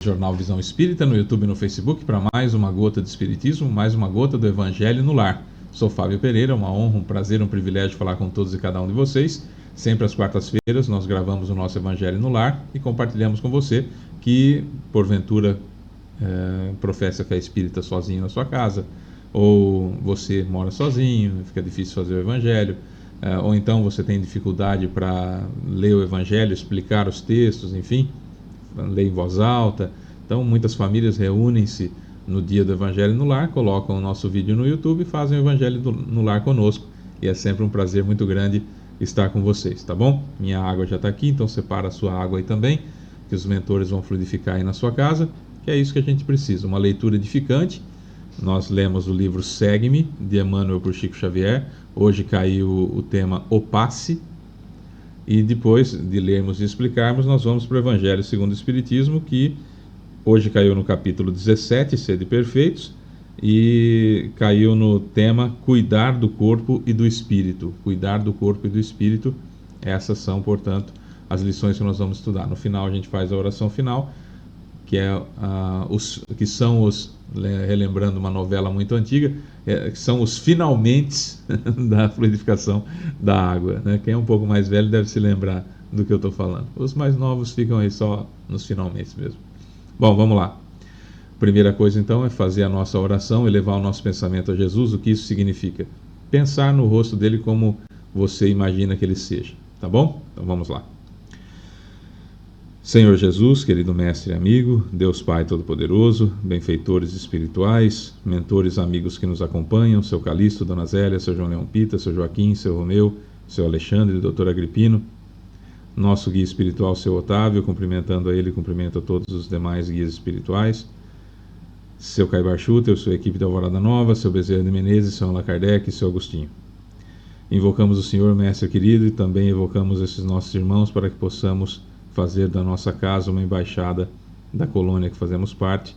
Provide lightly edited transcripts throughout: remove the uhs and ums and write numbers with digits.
Jornal Visão Espírita, no YouTube e no Facebook, para mais uma gota de Espiritismo, mais uma gota do Evangelho no Lar. Sou Fábio Pereira, uma honra, um prazer, um privilégio falar com todos e cada um de vocês. Sempre às quartas-feiras nós gravamos o nosso Evangelho no Lar e compartilhamos com você que, porventura, professa a fé espírita sozinho na sua casa, ou você mora sozinho, fica difícil fazer o Evangelho, ou então você tem dificuldade para ler o Evangelho, explicar os textos, enfim, ler em voz alta. Então muitas famílias reúnem-se no dia do Evangelho no Lar, colocam o nosso vídeo no YouTube e fazem o Evangelho no Lar conosco, e é sempre um prazer muito grande estar com vocês, tá bom? Minha água já está aqui, então separa a sua água aí também, que os mentores vão fluidificar aí na sua casa, que é isso que a gente precisa, uma leitura edificante. Nós lemos o livro Segue-me, de Emmanuel por Chico Xavier. Hoje caiu o tema O Passe. E depois de lermos e explicarmos, nós vamos para o Evangelho segundo o Espiritismo, que hoje caiu no capítulo 17, Sede Perfeitos, e caiu no tema Cuidar do Corpo e do Espírito. Cuidar do Corpo e do Espírito, essas são, portanto, as lições que nós vamos estudar. No final a gente faz a oração final, que relembrando uma novela muito antiga, que são os finalmente da fluidificação da água, né? Quem é um pouco mais velho deve se lembrar do que eu estou falando. Os mais novos ficam aí só nos finalmente mesmo. Bom, vamos lá. Primeira coisa então é fazer a nossa oração, elevar o nosso pensamento a Jesus. O que isso significa? Pensar no rosto dele como você imagina que ele seja, tá bom? Então vamos lá. Senhor Jesus, querido mestre e amigo, Deus Pai Todo-Poderoso, benfeitores espirituais, mentores amigos que nos acompanham, seu Calixto, Dona Zélia, seu João Leão Pita, seu Joaquim, seu Romeu, seu Alexandre, doutor Agripino, nosso guia espiritual, seu Otávio, cumprimentando a ele, cumprimento a todos os demais guias espirituais, seu Caibar Schutter, sua equipe da Alvorada Nova, seu Bezerra de Menezes, seu Allan Kardec e seu Agostinho. Invocamos o Senhor, mestre querido, e também evocamos esses nossos irmãos para que possamos fazer da nossa casa uma embaixada da colônia que fazemos parte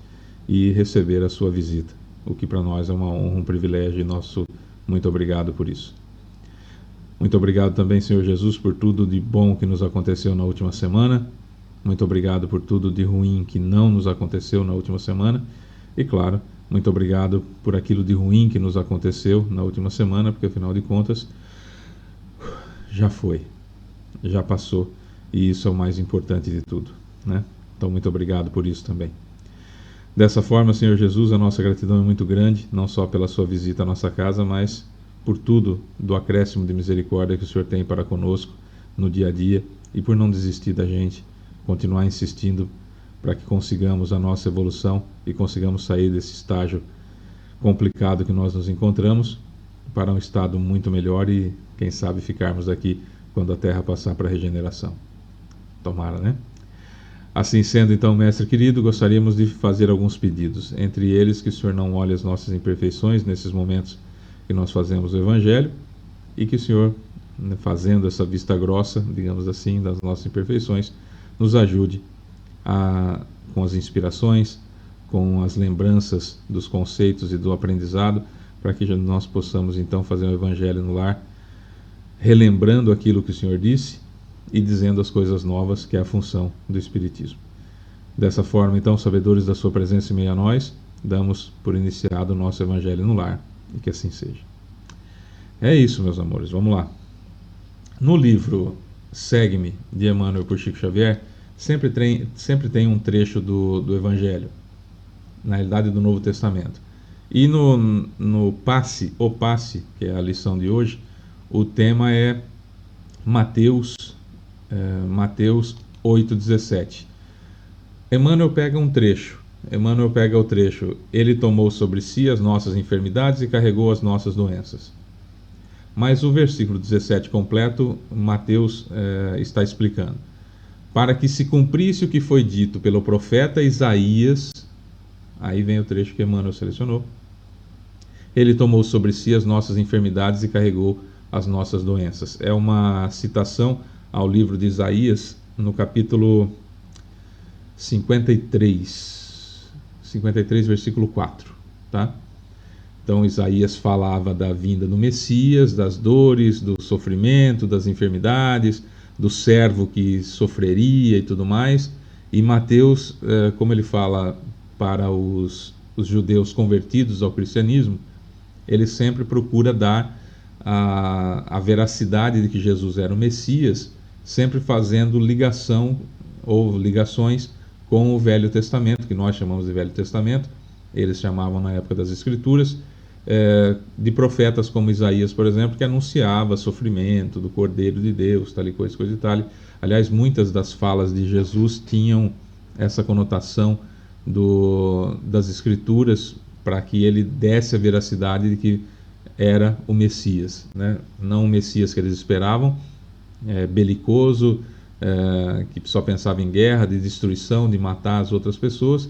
e receber a sua visita, o que para nós é uma honra, um privilégio, e nosso muito obrigado por isso. Muito obrigado também, Senhor Jesus, por tudo de bom que nos aconteceu na última semana. Muito obrigado por tudo de ruim que não nos aconteceu na última semana. E claro, muito obrigado por aquilo de ruim que nos aconteceu na última semana, porque afinal de contas já foi, já passou. E isso é o mais importante de tudo, né? Então, muito obrigado por isso também. Dessa forma, Senhor Jesus, a nossa gratidão é muito grande, não só pela sua visita à nossa casa, mas por tudo do acréscimo de misericórdia que o Senhor tem para conosco no dia a dia, e por não desistir da gente, continuar insistindo para que consigamos a nossa evolução e consigamos sair desse estágio complicado que nós nos encontramos para um estado muito melhor e, quem sabe, ficarmos aqui quando a Terra passar para a regeneração. Tomara, né? Assim sendo, então, mestre querido, gostaríamos de fazer alguns pedidos. Entre eles, que o Senhor não olhe as nossas imperfeições nesses momentos que nós fazemos o Evangelho, e que o Senhor, fazendo essa vista grossa, digamos assim, das nossas imperfeições, nos ajude com as inspirações, com as lembranças dos conceitos e do aprendizado, para que nós possamos, então, fazer o Evangelho no lar, relembrando aquilo que o Senhor disse, e dizendo as coisas novas, que é a função do Espiritismo. Dessa forma, então, sabedores da sua presença em meio a nós, damos por iniciado o nosso Evangelho no lar, e que assim seja. É isso, meus amores, vamos lá. No livro Segue-me, de Emmanuel por Chico Xavier, sempre tem um trecho do Evangelho, na realidade do Novo Testamento. E no Passe, O Passe, que é a lição de hoje, o tema é Mateus 8,17. Emmanuel pega um trecho. Emmanuel pega o trecho: ele tomou sobre si as nossas enfermidades e carregou as nossas doenças. Mas o versículo 17 completo, Mateus está explicando: para que se cumprisse o que foi dito pelo profeta Isaías. Aí vem o trecho que Emmanuel selecionou: ele tomou sobre si as nossas enfermidades e carregou as nossas doenças. É uma citação ao livro de Isaías, no capítulo 53, versículo 4, tá? Então Isaías falava da vinda do Messias, das dores, do sofrimento, das enfermidades, do servo que sofreria e tudo mais, E Mateus, como ele fala para os judeus convertidos ao cristianismo, ele sempre procura dar a veracidade de que Jesus era o Messias, sempre fazendo ligação ou ligações com o Velho Testamento, que nós chamamos de Velho Testamento, eles chamavam na época das Escrituras, de profetas como Isaías, por exemplo, que anunciava sofrimento do Cordeiro de Deus, tal e coisa e tal. Aliás, muitas das falas de Jesus tinham essa conotação das Escrituras, para que ele desse a veracidade de que era o Messias, né? Não o Messias que eles esperavam, belicoso, que só pensava em guerra, de destruição, de matar as outras pessoas,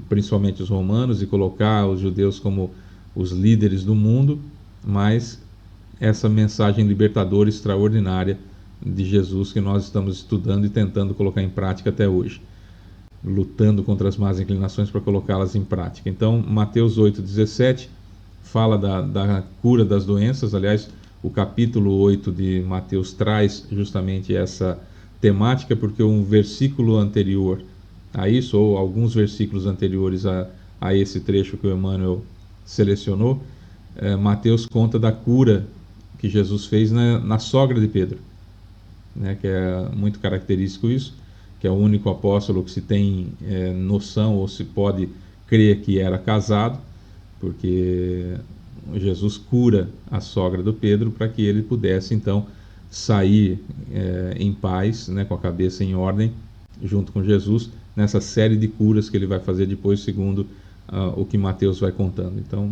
principalmente os romanos, e colocar os judeus como os líderes do mundo, mas essa mensagem libertadora extraordinária de Jesus que nós estamos estudando e tentando colocar em prática até hoje, lutando contra as más inclinações para colocá-las em prática. Então, Mateus 8,17 fala da cura das doenças. Aliás, o capítulo 8 de Mateus traz justamente essa temática, porque um versículo anterior a isso, ou alguns versículos anteriores a esse trecho que o Emmanuel selecionou, Mateus conta da cura que Jesus fez na sogra de Pedro, né, que é muito característico isso, que é o único apóstolo que se tem noção ou se pode crer que era casado, porque Jesus cura a sogra do Pedro para que ele pudesse então sair em paz, né, com a cabeça em ordem, junto com Jesus, nessa série de curas que ele vai fazer depois, segundo o que Mateus vai contando. Então,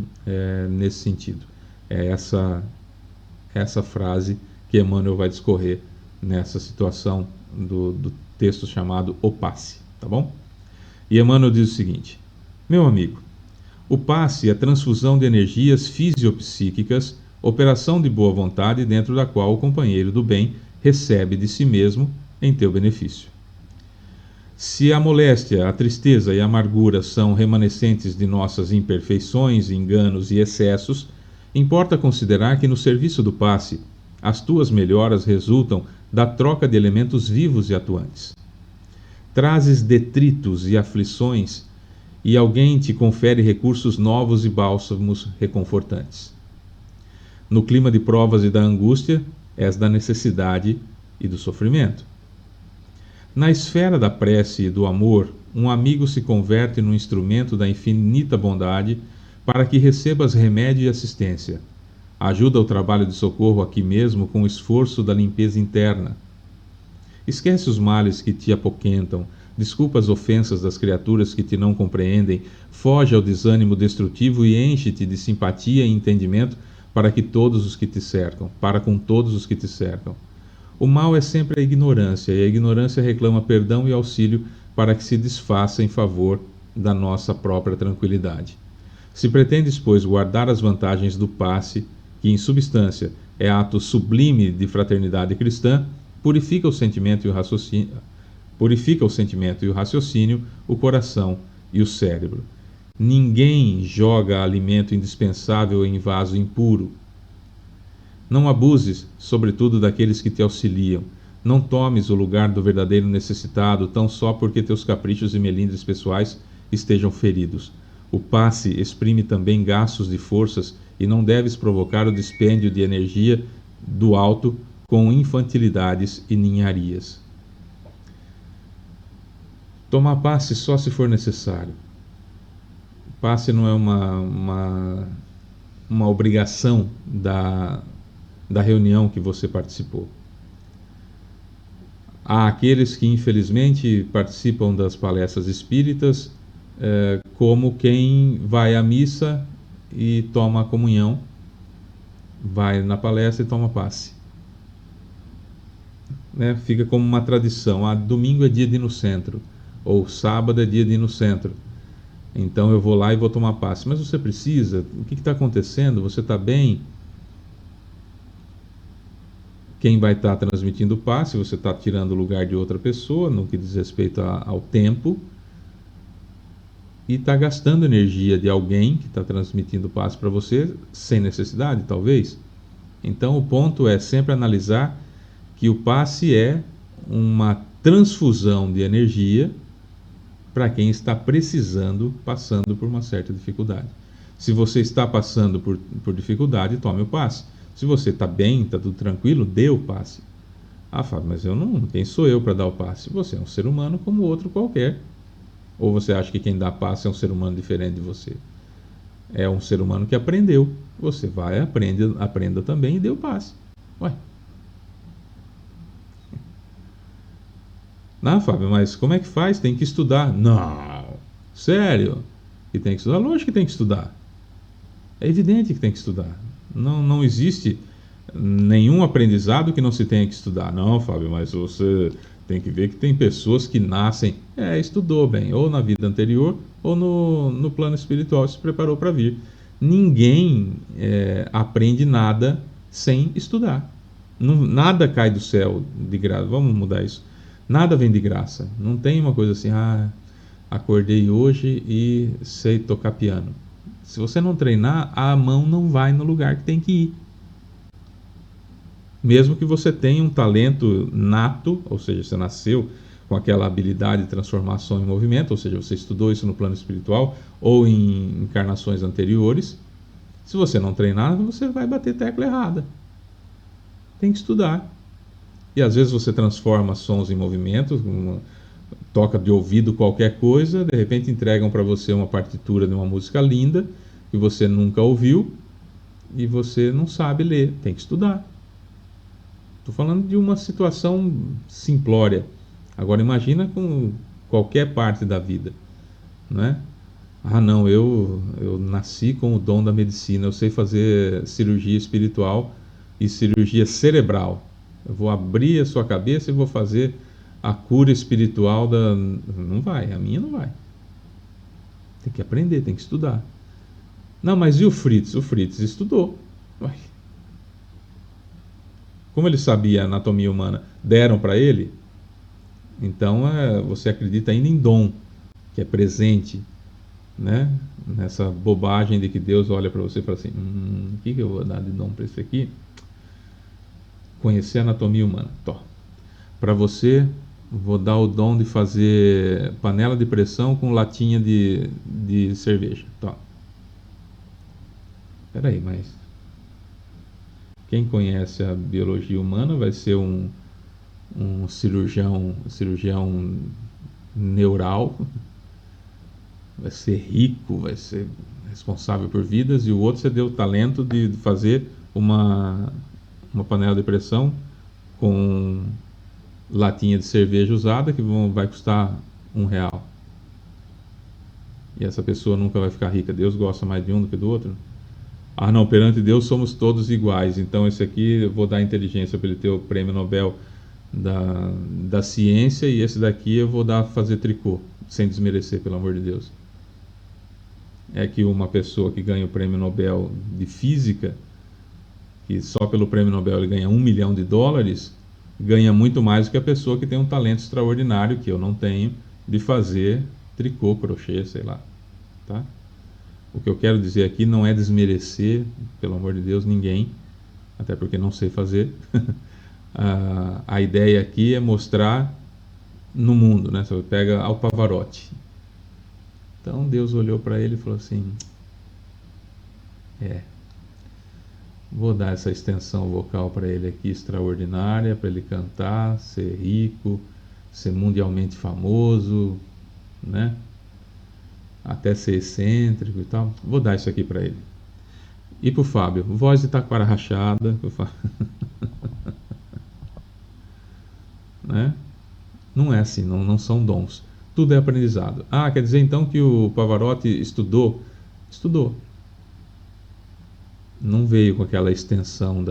nesse sentido, é essa frase que Emmanuel vai discorrer nessa situação do texto chamado O Passe, tá bom? E Emmanuel diz o seguinte: meu amigo, o passe é transfusão de energias fisiopsíquicas, operação de boa vontade dentro da qual o companheiro do bem recebe de si mesmo em teu benefício. Se a moléstia, a tristeza e a amargura são remanescentes de nossas imperfeições, enganos e excessos, importa considerar que no serviço do passe, as tuas melhoras resultam da troca de elementos vivos e atuantes. Trazes detritos e aflições e alguém te confere recursos novos e bálsamos reconfortantes. No clima de provas e da angústia, és da necessidade e do sofrimento. Na esfera da prece e do amor, um amigo se converte num instrumento da infinita bondade para que recebas remédio e assistência. Ajuda o trabalho de socorro aqui mesmo com o esforço da limpeza interna. Esquece os males que te apoquentam, desculpa as ofensas das criaturas que te não compreendem, foge ao desânimo destrutivo e enche-te de simpatia e entendimento para com todos os que te cercam. O mal é sempre a ignorância, e a ignorância reclama perdão e auxílio para que se desfaça em favor da nossa própria tranquilidade. Se pretendes, pois, guardar as vantagens do passe, que em substância é ato sublime de fraternidade cristã, purifica o sentimento e o raciocínio, o coração e o cérebro. Ninguém joga alimento indispensável em vaso impuro. Não abuses, sobretudo, daqueles que te auxiliam. Não tomes o lugar do verdadeiro necessitado, tão só porque teus caprichos e melindres pessoais estejam feridos. O passe exprime também gastos de forças e não deves provocar o dispêndio de energia do alto com infantilidades e ninharias. Tomar passe só se for necessário. Passe não é uma obrigação da reunião que você participou. Há aqueles que infelizmente participam das palestras espíritas como quem vai à missa e toma a comunhão, vai na palestra e toma passe. Fica como uma tradição. Domingo é dia de ir no centro, ou sábado é dia de ir no centro, então eu vou lá e vou tomar passe. Mas você precisa? O que está acontecendo? Você está bem? Quem vai estar transmitindo o passe, você está tirando o lugar de outra pessoa, no que diz respeito ao tempo, e está gastando energia de alguém que está transmitindo o passe para você, sem necessidade, talvez. Então o ponto é sempre analisar que o passe é uma transfusão de energia para quem está precisando, passando por uma certa dificuldade. Se você está passando por dificuldade, tome o passe. Se você está bem, está tudo tranquilo, dê o passe. Ah, Fábio, mas eu não. Quem sou eu para dar o passe? Você é um ser humano como outro qualquer. Ou você acha que quem dá passe é um ser humano diferente de você? É um ser humano que aprendeu. Você vai, aprenda também e dê o passe. Ué. Não, Fábio, mas como é que faz? Tem que estudar. Não. Sério? Que tem que estudar? Lógico que tem que estudar. É evidente que tem que estudar. Não existe nenhum aprendizado que não se tenha que estudar. Não, Fábio, mas você tem que ver que tem pessoas que nascem, estudou bem, ou na vida anterior, ou no plano espiritual, se preparou para vir. Ninguém aprende nada sem estudar. Nada cai do céu de graça. Vamos mudar isso. Nada vem de graça. Não tem uma coisa assim, acordei hoje e sei tocar piano. Se você não treinar, a mão não vai no lugar que tem que ir. Mesmo que você tenha um talento nato, ou seja, você nasceu com aquela habilidade de transformação em movimento, ou seja, você estudou isso no plano espiritual ou em encarnações anteriores, se você não treinar, você vai bater tecla errada. Tem que estudar. E às vezes você transforma sons em movimentos, toca de ouvido qualquer coisa, de repente entregam para você uma partitura de uma música linda que você nunca ouviu e você não sabe ler. Tem que estudar. Estou falando de uma situação simplória. Agora imagina com qualquer parte da vida, né? Ah, não, eu nasci com o dom da medicina, eu sei fazer cirurgia espiritual e cirurgia cerebral. Eu vou abrir a sua cabeça e vou fazer a cura espiritual da... Não vai, a minha não vai. Tem que aprender, tem que estudar. Não, mas e o Fritz? O Fritz estudou. Uai. Como ele sabia a anatomia humana? Deram para ele? Então você acredita ainda em dom, que é presente, né? Nessa bobagem de que Deus olha para você e fala assim: o que eu vou dar de dom para esse aqui? Conhecer a anatomia humana. Para você, vou dar o dom de fazer panela de pressão com latinha de cerveja. Peraí, mas quem conhece a biologia humana vai ser um cirurgião neural, vai ser rico, vai ser responsável por vidas, e o outro você deu o talento de fazer uma panela de pressão com latinha de cerveja usada que vai custar R$ 1. E essa pessoa nunca vai ficar rica. Deus gosta mais de um do que do outro. Ah, não, perante Deus somos todos iguais. Então esse aqui eu vou dar inteligência para ele ter o prêmio Nobel da ciência, e esse daqui eu vou dar fazer tricô, sem desmerecer, pelo amor de Deus. É que uma pessoa que ganha o prêmio Nobel de física, que só pelo prêmio Nobel ele ganha US$ 1 milhão, ganha muito mais do que a pessoa que tem um talento extraordinário, que eu não tenho, de fazer tricô, crochê, sei lá, tá? O que eu quero dizer aqui não é desmerecer, pelo amor de Deus, ninguém, até porque não sei fazer. A ideia aqui é mostrar no mundo, né? Você pega ao Pavarotti. Então Deus olhou para ele e falou assim: vou dar essa extensão vocal para ele aqui extraordinária, para ele cantar, ser rico, ser mundialmente famoso, né? Até ser excêntrico e tal. Vou dar isso aqui para ele. E pro Fábio, voz de taquara rachada, né? Não é assim, não são dons. Tudo é aprendizado. Ah, quer dizer então que o Pavarotti estudou? Estudou. Não veio com aquela extensão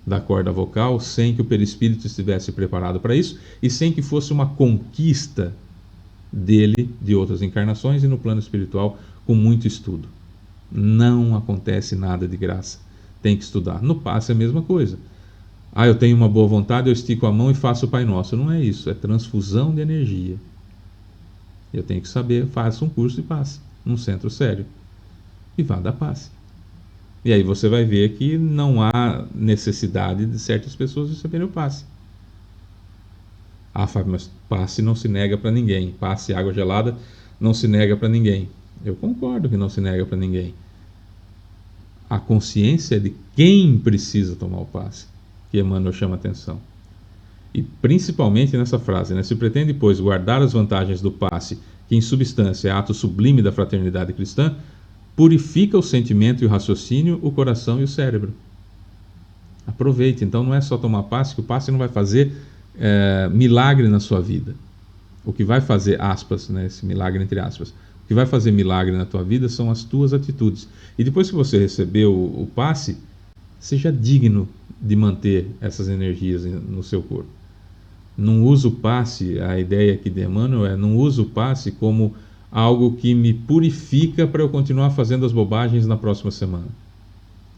da corda vocal sem que o perispírito estivesse preparado para isso e sem que fosse uma conquista dele de outras encarnações e no plano espiritual com muito estudo. Não acontece nada de graça. Tem que estudar. No passe é a mesma coisa. Ah, eu tenho uma boa vontade, eu estico a mão e faço o Pai Nosso. Não é isso, é transfusão de energia. Eu tenho que saber, faça um curso de passe, num centro sério. E vá dar passe. E aí você vai ver que não há necessidade de certas pessoas receberem o passe. Ah, Fábio, mas passe não se nega para ninguém. Passe água gelada não se nega para ninguém. Eu concordo que não se nega para ninguém. A consciência é de quem precisa tomar o passe que Emmanuel chama a atenção. E principalmente nessa frase, né? Se pretende, pois, guardar as vantagens do passe, que em substância é ato sublime da fraternidade cristã, purifica o sentimento e o raciocínio, o coração e o cérebro. Aproveite, então não é só tomar passe, que o passe não vai fazer milagre na sua vida. O que vai fazer, aspas, né, esse milagre entre aspas, o que vai fazer milagre na tua vida são as tuas atitudes. E depois que você recebeu o passe, seja digno de manter essas energias no seu corpo. Não uso o passe, a ideia aqui de Emmanuel é, não uso o passe como algo que me purifica para eu continuar fazendo as bobagens na próxima semana.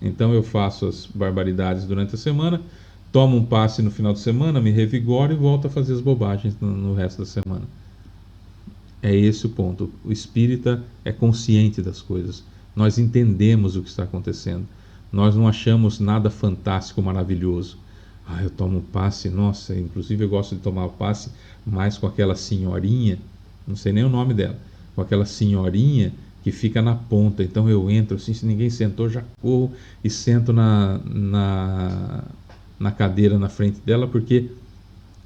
Então eu faço as barbaridades durante a semana, tomo um passe no final de semana, me revigoro e volto a fazer as bobagens no resto da semana. É esse o ponto. O espírita é consciente das coisas. Nós entendemos o que está acontecendo. Nós não achamos nada fantástico, maravilhoso. Ah, eu tomo passe, nossa, inclusive eu gosto de tomar o passe mais com aquela senhorinha, não sei nem o nome dela, com aquela senhorinha que fica na ponta. Então eu entro assim, se ninguém sentou, já corro e sento na cadeira na frente dela, porque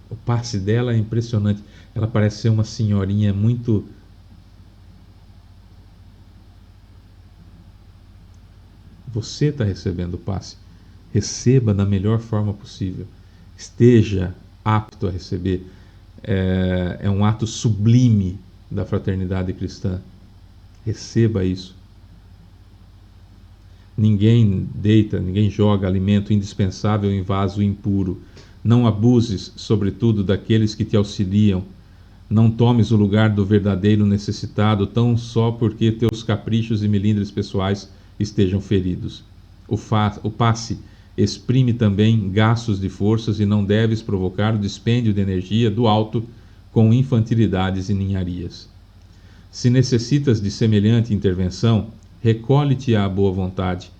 o passe dela é impressionante. Ela parece ser uma senhorinha muito... Você está recebendo o passe. Receba da melhor forma possível. Esteja apto a receber. É um ato sublime da fraternidade cristã. Receba isso. Ninguém deita, ninguém joga alimento indispensável em vaso impuro. Não abuses, sobretudo, daqueles que te auxiliam. Não tomes o lugar do verdadeiro necessitado, tão só porque teus caprichos e melindres pessoais estejam feridos. O passe exprime também gastos de forças e não deves provocar o dispêndio de energia do alto com infantilidades e ninharias. Se necessitas de semelhante intervenção, recolhe-te à boa vontade.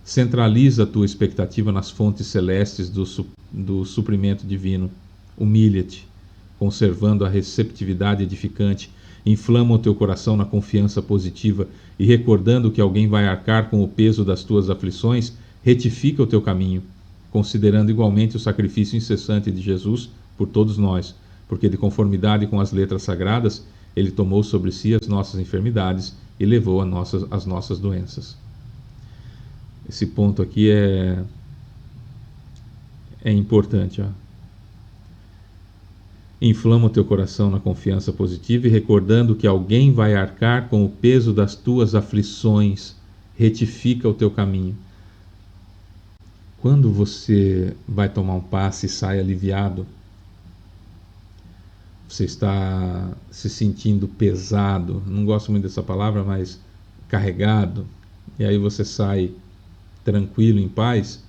Centraliza a tua expectativa nas fontes celestes do suprimento divino. Humilha-te, conservando a receptividade edificante. Inflama o teu coração na confiança positiva e, recordando que alguém vai arcar com o peso das tuas aflições, retifica o teu caminho, considerando igualmente o sacrifício incessante de Jesus por todos nós, porque de conformidade com as letras sagradas, ele tomou sobre si as nossas enfermidades e levou as nossas doenças. Esse ponto aqui é importante. Ó. Inflama o teu coração na confiança positiva e recordando que alguém vai arcar com o peso das tuas aflições, retifica o teu caminho. Quando você vai tomar um passe e sai aliviado, você está se sentindo pesado, não gosto muito dessa palavra, mas carregado, e aí você sai tranquilo, em paz,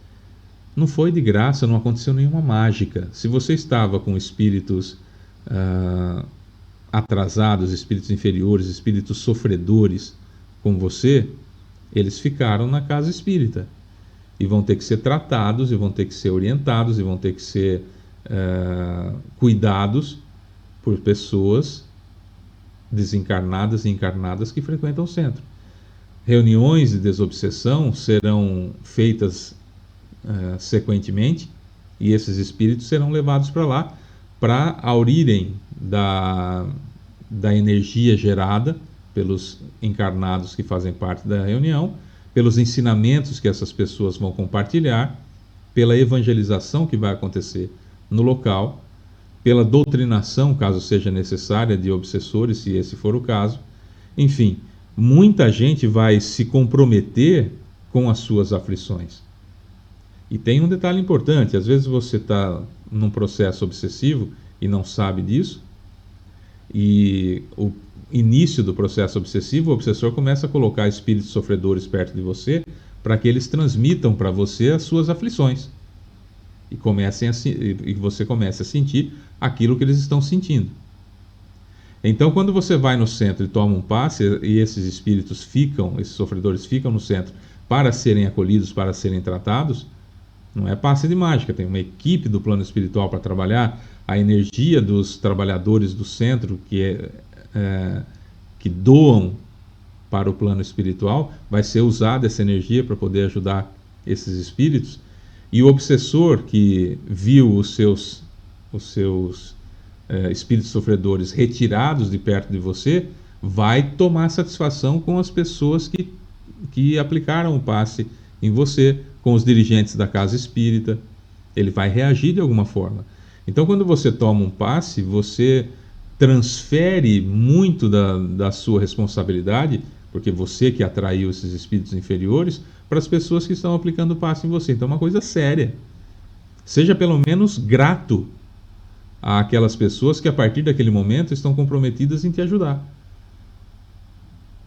não foi de graça, não aconteceu nenhuma mágica. Se você estava com espíritos atrasados, espíritos inferiores, espíritos sofredores com você, eles ficaram na casa espírita e vão ter que ser tratados, e vão ter que ser orientados, e vão ter que ser cuidados por pessoas desencarnadas e encarnadas que frequentam o centro. Reuniões de desobsessão serão feitas sequentemente, e esses espíritos serão levados para lá para aurirem da energia gerada pelos encarnados que fazem parte da reunião, pelos ensinamentos que essas pessoas vão compartilhar, pela evangelização que vai acontecer no local, pela doutrinação, caso seja necessária, de obsessores, se esse for o caso. Enfim, muita gente vai se comprometer com as suas aflições. E tem um detalhe importante: às vezes você está num processo obsessivo e não sabe disso, e o início do processo obsessivo, o obsessor começa a colocar espíritos sofredores perto de você para que eles transmitam para você as suas aflições e você comece a sentir aquilo que eles estão sentindo. Então, quando você vai no centro e toma um passe, e esses espíritos esses sofredores ficam no centro para serem acolhidos, para serem tratados, não é passe de mágica, tem uma equipe do plano espiritual para trabalhar a energia dos trabalhadores do centro que doam para o plano espiritual, vai ser usada essa energia para poder ajudar esses espíritos, e o obsessor que viu os seus espíritos sofredores retirados de perto de você, vai tomar satisfação com as pessoas que aplicaram o passe em você, com os dirigentes da casa espírita. Ele vai reagir de alguma forma. Então, quando você toma um passe, você transfere muito da sua responsabilidade, porque você que atraiu esses espíritos inferiores, para as pessoas que estão aplicando o passe em você. Então é uma coisa séria. Seja pelo menos grato àquelas pessoas que a partir daquele momento estão comprometidas em te ajudar.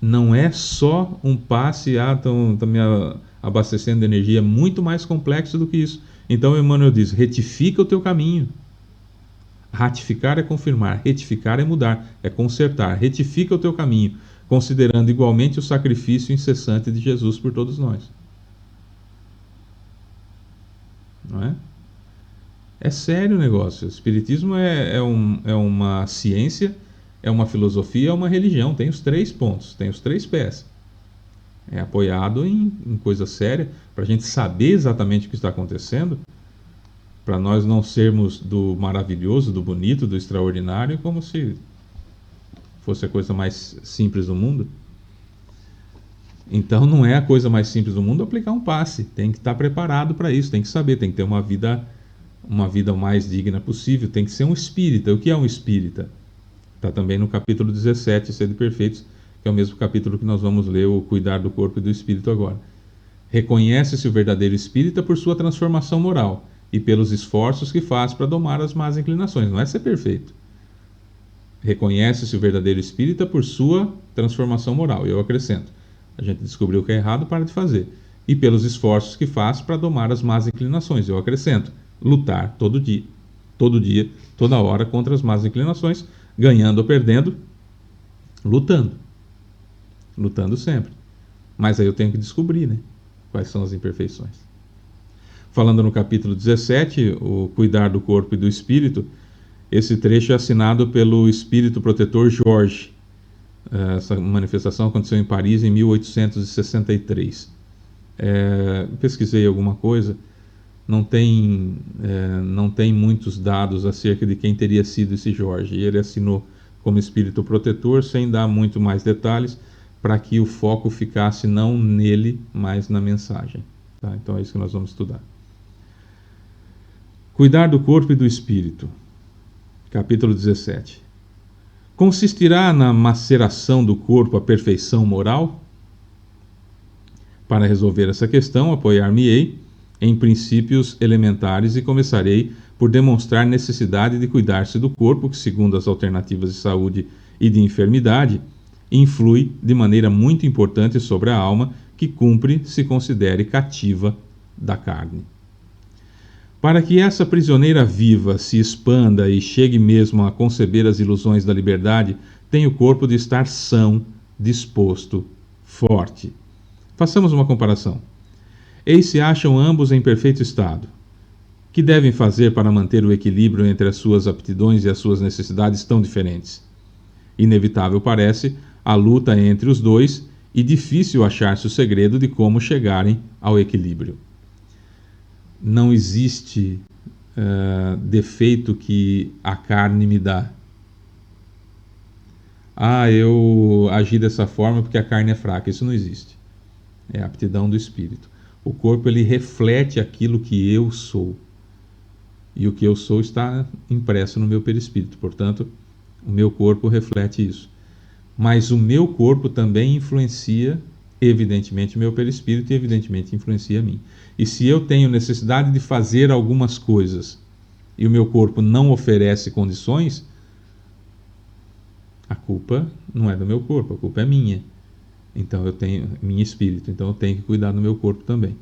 Não é só um passe, estão me abastecendo de energia, é muito mais complexo do que isso. Então Emmanuel diz, retifica o teu caminho. Ratificar é confirmar, retificar é mudar, é consertar. Retifica o teu caminho, considerando igualmente o sacrifício incessante de Jesus por todos nós. Não é? É sério o negócio. O Espiritismo é uma ciência, é uma filosofia, é uma religião. Tem os 3 pontos, tem os 3 pés. É apoiado em coisa séria, para a gente saber exatamente o que está acontecendo, para nós não sermos do maravilhoso, do bonito, do extraordinário, como se fosse a coisa mais simples do mundo. Então não é a coisa mais simples do mundo aplicar um passe. Tem que estar preparado para isso, tem que saber, tem que ter uma vida o mais digna possível, tem que ser um espírita. O que é um espírita? Está também no capítulo 17, Sede Perfeitos, que é o mesmo capítulo que nós vamos ler, o Cuidar do Corpo e do Espírito agora. Reconhece-se o verdadeiro espírita por sua transformação moral e pelos esforços que faz para domar as más inclinações. Não é ser perfeito. Reconhece-se o verdadeiro espírita por sua transformação moral. E eu acrescento, a gente descobriu o que é errado, para de fazer. E pelos esforços que faz para domar as más inclinações. Eu acrescento, lutar todo dia, toda hora contra as más inclinações, ganhando ou perdendo, lutando sempre. Mas aí eu tenho que descobrir, né, quais são as imperfeições. Falando no capítulo 17, o Cuidar do Corpo e do Espírito, esse trecho é assinado pelo espírito protetor Jorge. Essa manifestação aconteceu em Paris em 1863. Pesquisei alguma coisa, não tem muitos dados acerca de quem teria sido esse Jorge. Ele assinou como espírito protetor, sem dar muito mais detalhes, para que o foco ficasse não nele, mas na mensagem. Tá? Então é isso que nós vamos estudar. Cuidar do corpo e do espírito. Capítulo 17. Consistirá na maceração do corpo a perfeição moral? Para resolver essa questão, apoiar-me-ei em princípios elementares e começarei por demonstrar necessidade de cuidar-se do corpo, que, segundo as alternativas de saúde e de enfermidade, influi de maneira muito importante sobre a alma, que cumpre se considere cativa da carne. Para que essa prisioneira viva se expanda e chegue mesmo a conceber as ilusões da liberdade, tem o corpo de estar são, disposto, forte. Façamos uma comparação. Eis se acham ambos em perfeito estado. Que devem fazer para manter o equilíbrio entre as suas aptidões e as suas necessidades tão diferentes? Inevitável parece a luta entre os dois e difícil achar-se o segredo de como chegarem ao equilíbrio. Não existe defeito que a carne me dá. Eu agi dessa forma porque a carne é fraca. Isso não existe. É a aptidão do espírito. O corpo, ele reflete aquilo que eu sou. E o que eu sou está impresso no meu perispírito. Portanto, o meu corpo reflete isso. Mas o meu corpo também influencia, evidentemente, o meu perispírito e, evidentemente, influencia a mim. E se eu tenho necessidade de fazer algumas coisas e o meu corpo não oferece condições, a culpa não é do meu corpo, a culpa é minha. Então eu tenho minha espírito, então eu tenho que cuidar do meu corpo também.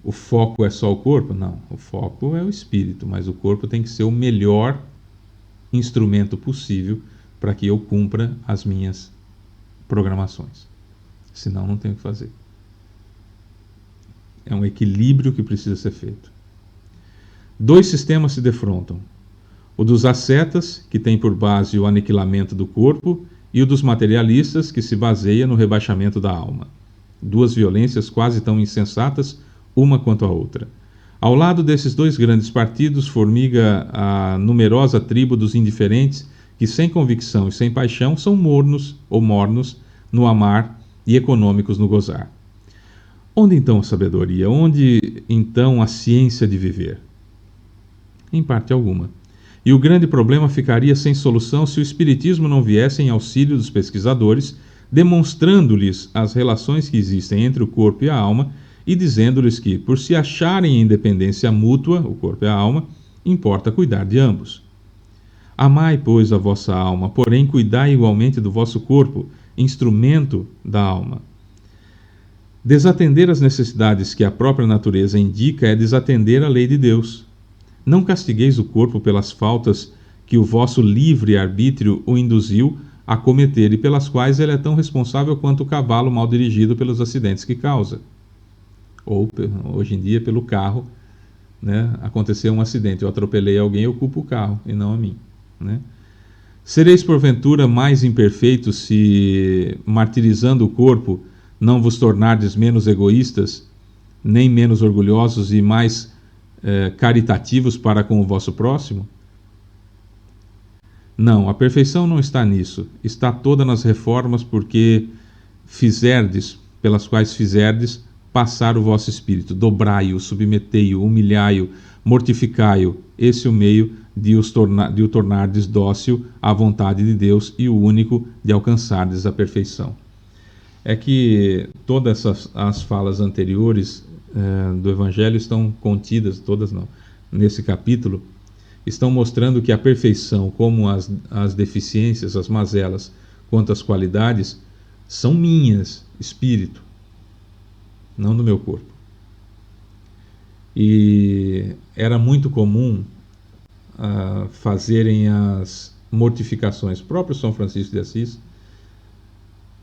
O foco é só o corpo? Não, o foco é o espírito, mas o corpo tem que ser o melhor instrumento possível para que eu cumpra as minhas programações. Senão não tenho o que fazer. É um equilíbrio que precisa ser feito. Dois sistemas se defrontam. O dos ascetas, que tem por base o aniquilamento do corpo, e o dos materialistas, que se baseia no rebaixamento da alma. Duas violências quase tão insensatas, uma quanto a outra. Ao lado desses dois grandes partidos formiga a numerosa tribo dos indiferentes, que sem convicção e sem paixão são mornos ou mornos no amar e econômicos no gozar. Onde então a sabedoria? Onde então a ciência de viver? Em parte alguma. E o grande problema ficaria sem solução se o Espiritismo não viesse em auxílio dos pesquisadores, demonstrando-lhes as relações que existem entre o corpo e a alma e dizendo-lhes que, por se acharem em independência mútua, o corpo e a alma, importa cuidar de ambos. Amai, pois, a vossa alma, porém cuidai igualmente do vosso corpo, instrumento da alma. Desatender as necessidades que a própria natureza indica é desatender a lei de Deus. Não castigueis o corpo pelas faltas que o vosso livre arbítrio o induziu a cometer e pelas quais ele é tão responsável quanto o cavalo mal dirigido pelos acidentes que causa. Ou, hoje em dia, pelo carro, né? Aconteceu um acidente, eu atropelei alguém, eu culpo o carro e não a mim, né? Sereis porventura mais imperfeitos se, martirizando o corpo, não vos tornardes menos egoístas, nem menos orgulhosos e mais caritativos para com o vosso próximo? Não, a perfeição não está nisso. Está toda nas reformas porque fizerdes, pelas quais fizerdes, passar o vosso espírito. Dobrai-o, submetei-o, humilhai-o, mortificai-o. Esse é o meio de o tornardes dócil à vontade de Deus e o único de alcançardes a perfeição. É que todas as falas anteriores do Evangelho estão contidas, todas não, nesse capítulo, estão mostrando que a perfeição, como as deficiências, as mazelas, quanto as qualidades, são minhas, espírito, não do meu corpo. E era muito comum fazerem as mortificações. O próprio São Francisco de Assis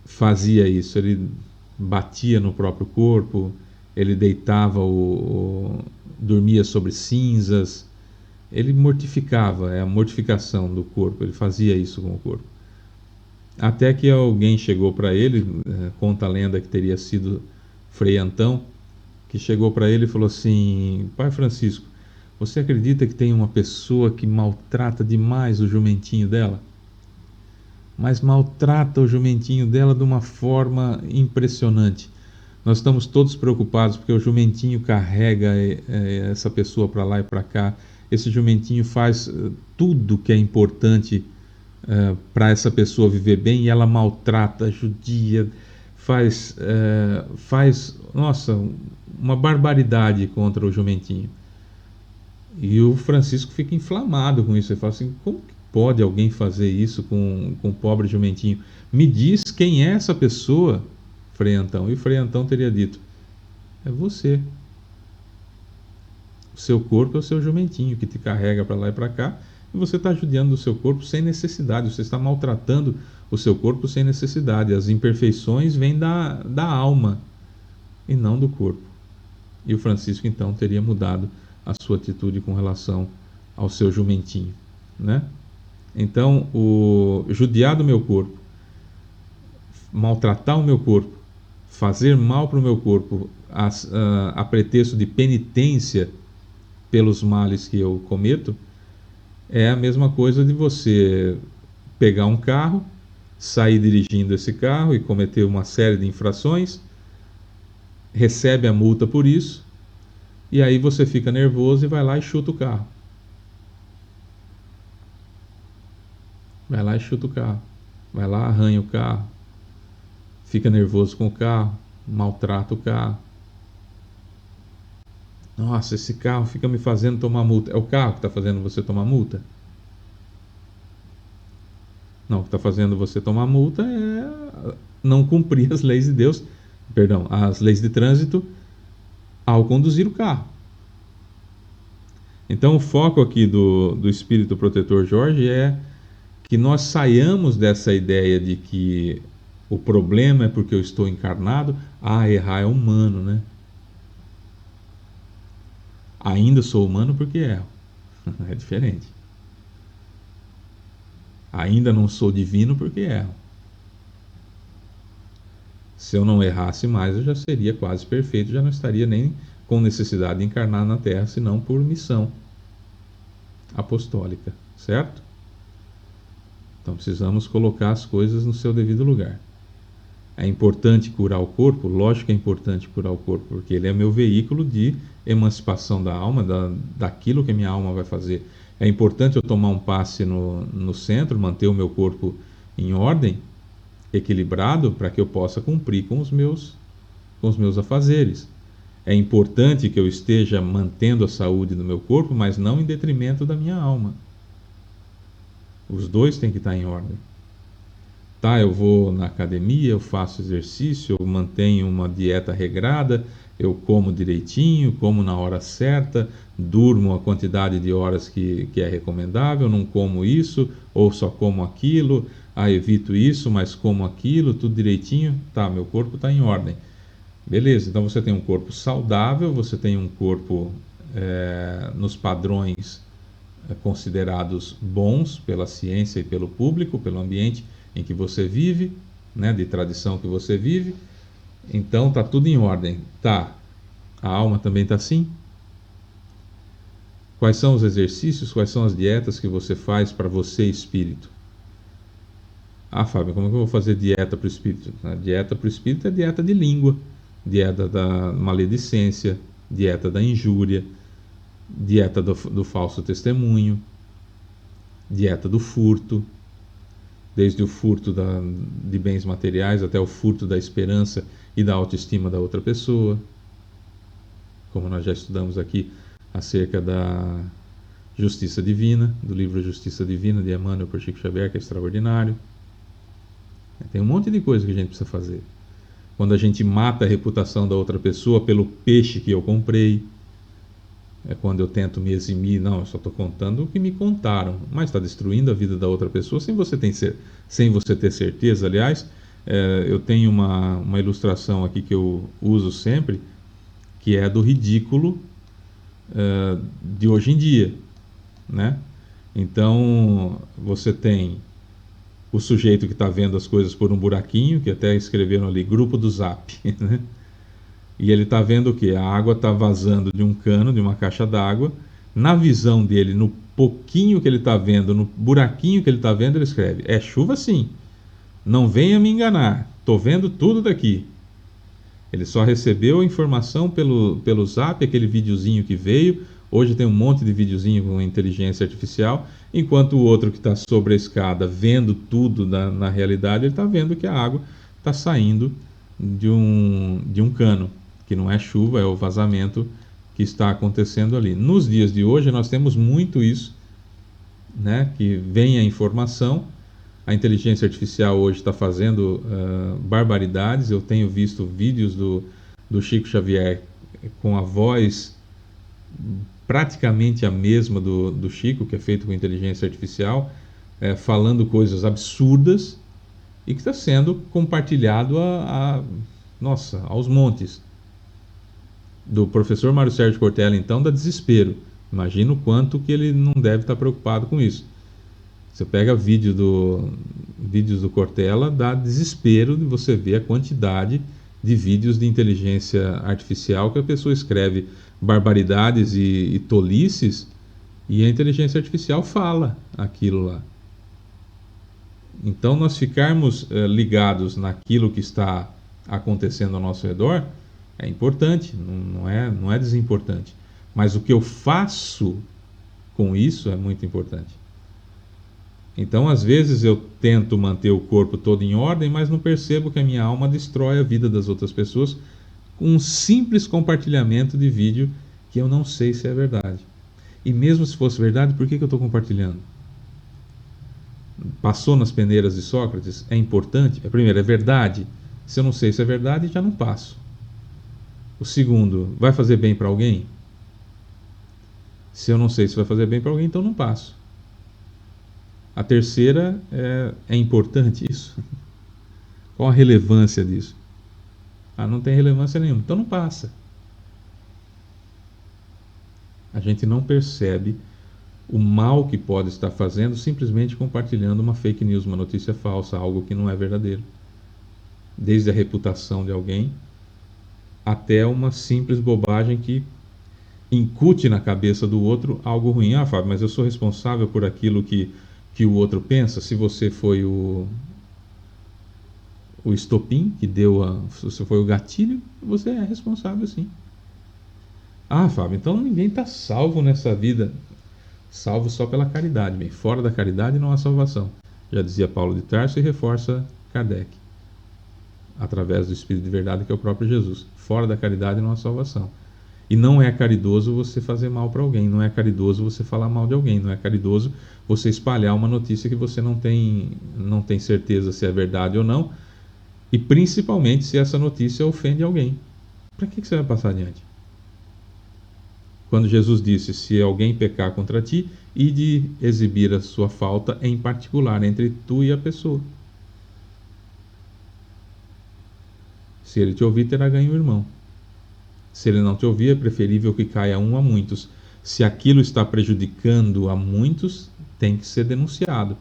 fazia isso, ele batia no próprio corpo, ele deitava, dormia sobre cinzas, ele mortificava, é a mortificação do corpo, ele fazia isso com o corpo. Até que alguém chegou para ele, conta a lenda que teria sido Frei Antão, que chegou para ele e falou assim: Pai Francisco, você acredita que tem uma pessoa que maltrata demais o jumentinho dela? Mas maltrata o jumentinho dela de uma forma impressionante. Nós estamos todos preocupados porque o jumentinho carrega essa pessoa para lá e para cá. Esse jumentinho faz tudo que é importante para essa pessoa viver bem e ela maltrata, judia, faz, nossa, uma barbaridade contra o jumentinho. E o Francisco fica inflamado com isso. Ele fala assim: como que pode alguém fazer isso com o pobre jumentinho? Me diz quem é essa pessoa, Frei Antão. E o Frei Antão teria dito: é você. O seu corpo é o seu jumentinho que te carrega para lá e para cá, e você está judiando do seu corpo sem necessidade, você está maltratando o seu corpo sem necessidade. As imperfeições vêm da alma e não do corpo. E o Francisco então teria mudado a sua atitude com relação ao seu jumentinho, né? Então, o judiar do meu corpo, maltratar o meu corpo, fazer mal para o meu corpo a pretexto de penitência pelos males que eu cometo, é a mesma coisa de você pegar um carro, sair dirigindo esse carro e cometer uma série de infrações, recebe a multa por isso, e aí você fica nervoso e vai lá e chuta o carro. Vai lá e chuta o carro. Vai lá, arranha o carro. Fica nervoso com o carro, maltrata o carro. Nossa, esse carro fica me fazendo tomar multa. É o carro que está fazendo você tomar multa? Não, o que está fazendo você tomar multa é não cumprir as leis de Deus, perdão, as leis de trânsito ao conduzir o carro. Então o foco aqui do Espírito Protetor Jorge é que nós saiamos dessa ideia de que o problema é porque eu estou encarnado. Errar é humano, né? Ainda sou humano porque erro. É diferente. Ainda não sou divino porque erro. Se eu não errasse mais, eu já seria quase perfeito, já não estaria nem com necessidade de encarnar na Terra, senão por missão apostólica, certo? Então precisamos colocar as coisas no seu devido lugar. É importante curar o corpo? Lógico que é importante curar o corpo, porque ele é meu veículo de emancipação da alma, daquilo que a minha alma vai fazer. É importante eu tomar um passe no centro, manter o meu corpo em ordem, equilibrado, para que eu possa cumprir com os meus afazeres. É importante que eu esteja mantendo a saúde do meu corpo, mas não em detrimento da minha alma. Os dois têm que estar em ordem. Tá, eu vou na academia, eu faço exercício, eu mantenho uma dieta regrada, eu como direitinho, como na hora certa, durmo a quantidade de horas que é recomendável, não como isso, ou só como aquilo, evito isso, mas como aquilo, tudo direitinho, tá, meu corpo está em ordem. Beleza, então você tem um corpo saudável, você tem um corpo nos padrões considerados bons pela ciência e pelo público, pelo ambiente em que você vive, né, de tradição que você vive. Então está tudo em ordem. Tá, a alma também está assim? Quais são os exercícios, quais são as dietas que você faz para você, espírito? Ah, Fábio, como é que eu vou fazer dieta para o espírito? A dieta para o espírito é dieta de língua, dieta da maledicência, dieta da injúria, dieta do falso testemunho, dieta do furto, desde o furto de bens materiais até o furto da esperança e da autoestima da outra pessoa, como nós já estudamos aqui acerca da Justiça Divina, do livro Justiça Divina de Emmanuel por Chico Xavier, que é extraordinário. Tem um monte de coisa que a gente precisa fazer. Quando a gente mata a reputação da outra pessoa pelo peixe que eu comprei, é quando eu tento me eximir, não, eu só estou contando o que me contaram, mas está destruindo a vida da outra pessoa sem você ter certeza. Aliás, eu tenho uma ilustração aqui que eu uso sempre, que é do ridículo de hoje em dia, né? Então, você tem o sujeito que está vendo as coisas por um buraquinho, que até escreveram ali, grupo do Zap, né? E ele está vendo o quê? A água está vazando de um cano, de uma caixa d'água. Na visão dele, no pouquinho que ele está vendo, no buraquinho que ele está vendo, ele escreve: é chuva sim, não venha me enganar, estou vendo tudo daqui. Ele só recebeu a informação pelo Zap, aquele videozinho que veio. Hoje tem um monte de videozinho com inteligência artificial, enquanto o outro que está sobre a escada, vendo tudo na realidade, ele está vendo que a água está saindo de um cano, que não é chuva, é o vazamento que está acontecendo ali. Nos dias de hoje nós temos muito isso, né, que vem a informação, a inteligência artificial hoje está fazendo barbaridades. Eu tenho visto vídeos do Chico Xavier com a voz praticamente a mesma do Chico, que é feito com inteligência artificial, falando coisas absurdas e que está sendo compartilhado aos montes. Do professor Mário Sérgio Cortella, então, dá desespero. Imagina o quanto que ele não deve estar preocupado com isso. Você pega vídeos do Cortella, dá desespero de você ver a quantidade de vídeos de inteligência artificial que a pessoa escreve barbaridades e tolices e a inteligência artificial fala aquilo lá. Então, nós ficarmos ligados naquilo que está acontecendo ao nosso redor é importante, não é desimportante. Mas o que eu faço com isso é muito importante. Então, às vezes, eu tento manter o corpo todo em ordem, mas não percebo que a minha alma destrói a vida das outras pessoas com um simples compartilhamento de vídeo que eu não sei se é verdade. E mesmo se fosse verdade, por que eu estou compartilhando? Passou nas peneiras de Sócrates? É importante? Primeiro, é verdade? Se eu não sei se é verdade, já não passo. O segundo, vai fazer bem para alguém? Se eu não sei se vai fazer bem para alguém, então não passo. A terceira, é importante isso? Qual a relevância disso? Não tem relevância nenhuma, então não passa. A gente não percebe o mal que pode estar fazendo simplesmente compartilhando uma fake news, uma notícia falsa, algo que não é verdadeiro. Desde a reputação de alguém até uma simples bobagem que incute na cabeça do outro algo ruim. Ah, Fábio, mas eu sou responsável por aquilo que o outro pensa. Se você foi o estopim que deu se você foi o gatilho, você é responsável sim. Ah, Fábio, então ninguém está salvo nessa vida. Salvo só pela caridade. Bem, fora da caridade não há salvação. Já dizia Paulo de Tarso e reforça Kardec, através do Espírito de verdade que é o próprio Jesus. Fora da caridade não há salvação. E não é caridoso você fazer mal para alguém, não é caridoso você falar mal de alguém, não é caridoso você espalhar uma notícia que você não tem certeza se é verdade ou não, e principalmente se essa notícia ofende alguém. Para que você vai passar adiante? Quando Jesus disse, se alguém pecar contra ti, e de exibir a sua falta em particular entre tu e a pessoa. Se ele te ouvir, terá ganho o irmão. Se ele não te ouvir, é preferível que caia um a muitos. Se aquilo está prejudicando a muitos, tem que ser denunciado.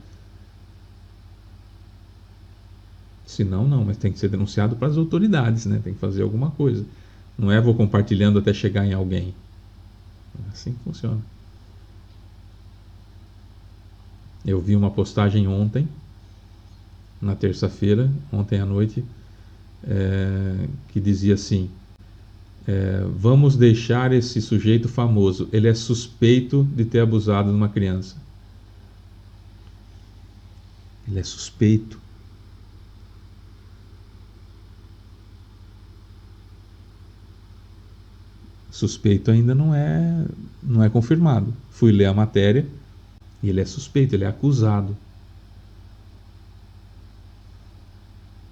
Se não, não, mas tem que ser denunciado para as autoridades, né? Tem que fazer alguma coisa. Não é vou compartilhando até chegar em alguém. É assim que funciona. Eu vi uma postagem ontem, na terça-feira, ontem à noite, que dizia assim: vamos deixar esse sujeito famoso, ele é suspeito de ter abusado de uma criança. Ele é suspeito. Suspeito ainda não é confirmado. Fui ler a matéria e ele é suspeito, ele é acusado.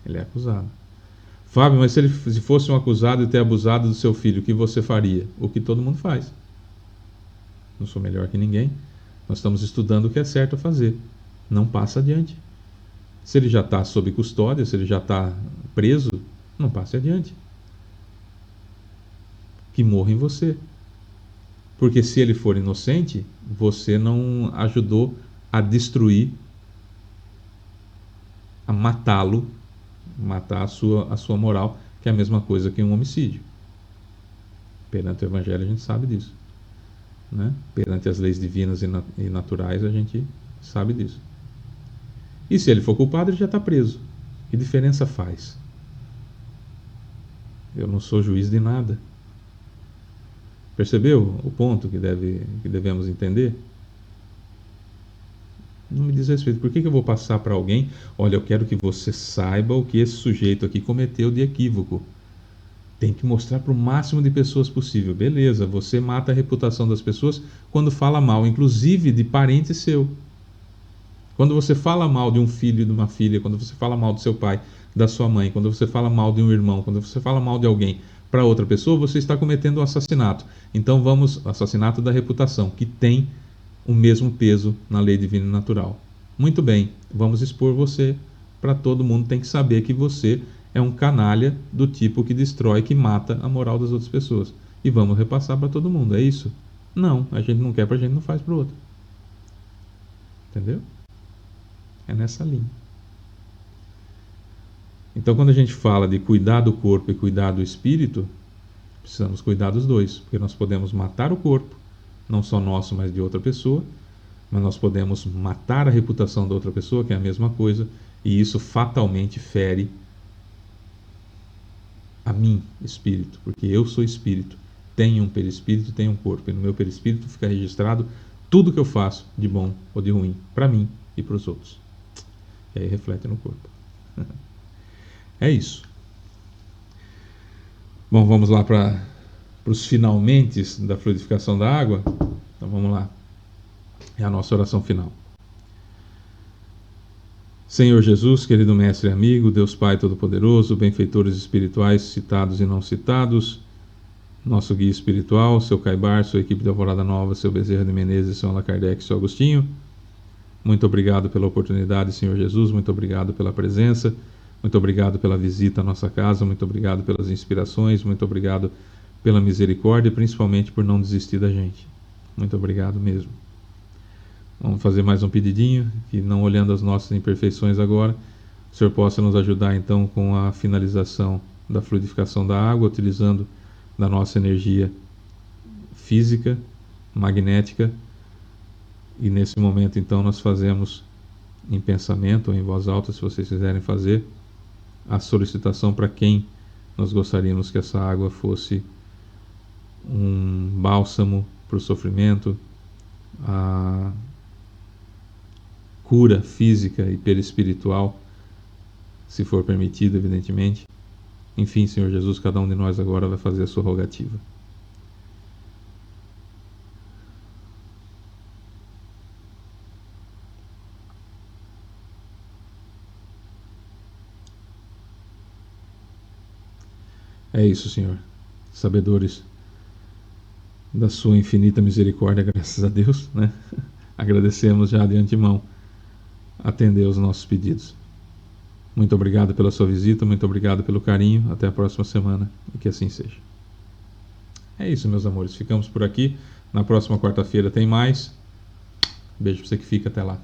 Ele é acusado. Fábio, mas se fosse um acusado de ter abusado do seu filho, o que você faria? O que todo mundo faz. Não sou melhor que ninguém. Nós estamos estudando o que é certo fazer. Não passa adiante. Se ele já está sob custódia, se ele já está preso, não passe adiante. Que morra em você. Porque se ele for inocente, você não ajudou a destruir, a matá-lo, matar a sua moral, que é a mesma coisa que um homicídio. Perante o Evangelho a gente sabe disso. Né? Perante as leis divinas e naturais a gente sabe disso. E se ele for culpado, ele já está preso. Que diferença faz? Eu não sou juiz de nada. Percebeu o ponto que devemos entender? Não me diz respeito. Por que eu vou passar para alguém? Olha, eu quero que você saiba o que esse sujeito aqui cometeu de equívoco. Tem que mostrar para o máximo de pessoas possível. Beleza, você mata a reputação das pessoas quando fala mal, inclusive de parente seu. Quando você fala mal de um filho e de uma filha, quando você fala mal do seu pai, da sua mãe, quando você fala mal de um irmão, quando você fala mal de alguém para outra pessoa, você está cometendo um assassinato. Então assassinato da reputação, que tem o mesmo peso na lei divina e natural. Muito bem, vamos expor você para todo mundo, tem que saber que você é um canalha do tipo que destrói, que mata a moral das outras pessoas. E vamos repassar para todo mundo, é isso? Não, a gente não quer, a gente não faz para o outro. Entendeu? É nessa linha. Então, quando a gente fala de cuidar do corpo e cuidar do espírito, precisamos cuidar dos dois, porque nós podemos matar o corpo, não só nosso, mas de outra pessoa, mas nós podemos matar a reputação da outra pessoa, que é a mesma coisa, e isso fatalmente fere a mim, espírito, porque eu sou espírito, tenho um perispírito, tenho um corpo, e no meu perispírito fica registrado tudo que eu faço, de bom ou de ruim, para mim e para os outros. E aí reflete no corpo. É isso. Bom, vamos lá para os finalmente da fluidificação da água. Então vamos lá. É a nossa oração final. Senhor Jesus, querido mestre e amigo, Deus Pai Todo-Poderoso, benfeitores espirituais citados e não citados, nosso guia espiritual, seu Caibar, sua equipe de Alvorada Nova, seu Bezerra de Menezes, seu Allan Kardec, seu Agostinho. Muito obrigado pela oportunidade, Senhor Jesus, muito obrigado pela presença. Muito obrigado pela visita à nossa casa, muito obrigado pelas inspirações, muito obrigado pela misericórdia e principalmente por não desistir da gente. Muito obrigado mesmo. Vamos fazer mais um pedidinho, que não olhando as nossas imperfeições agora, o Senhor possa nos ajudar então com a finalização da fluidificação da água, utilizando da nossa energia física, magnética, e nesse momento então nós fazemos em pensamento ou em voz alta, se vocês quiserem fazer, a solicitação para quem nós gostaríamos que essa água fosse um bálsamo para o sofrimento, a cura física e perispiritual, se for permitido, evidentemente. Enfim, Senhor Jesus, cada um de nós agora vai fazer a sua rogativa. É isso, Senhor. Sabedores da sua infinita misericórdia, graças a Deus, né? Agradecemos já de antemão atender os nossos pedidos. Muito obrigado pela sua visita, muito obrigado pelo carinho. Até a próxima semana e que assim seja. É isso, meus amores. Ficamos por aqui. Na próxima quarta-feira tem mais. Beijo pra você que fica. Até lá.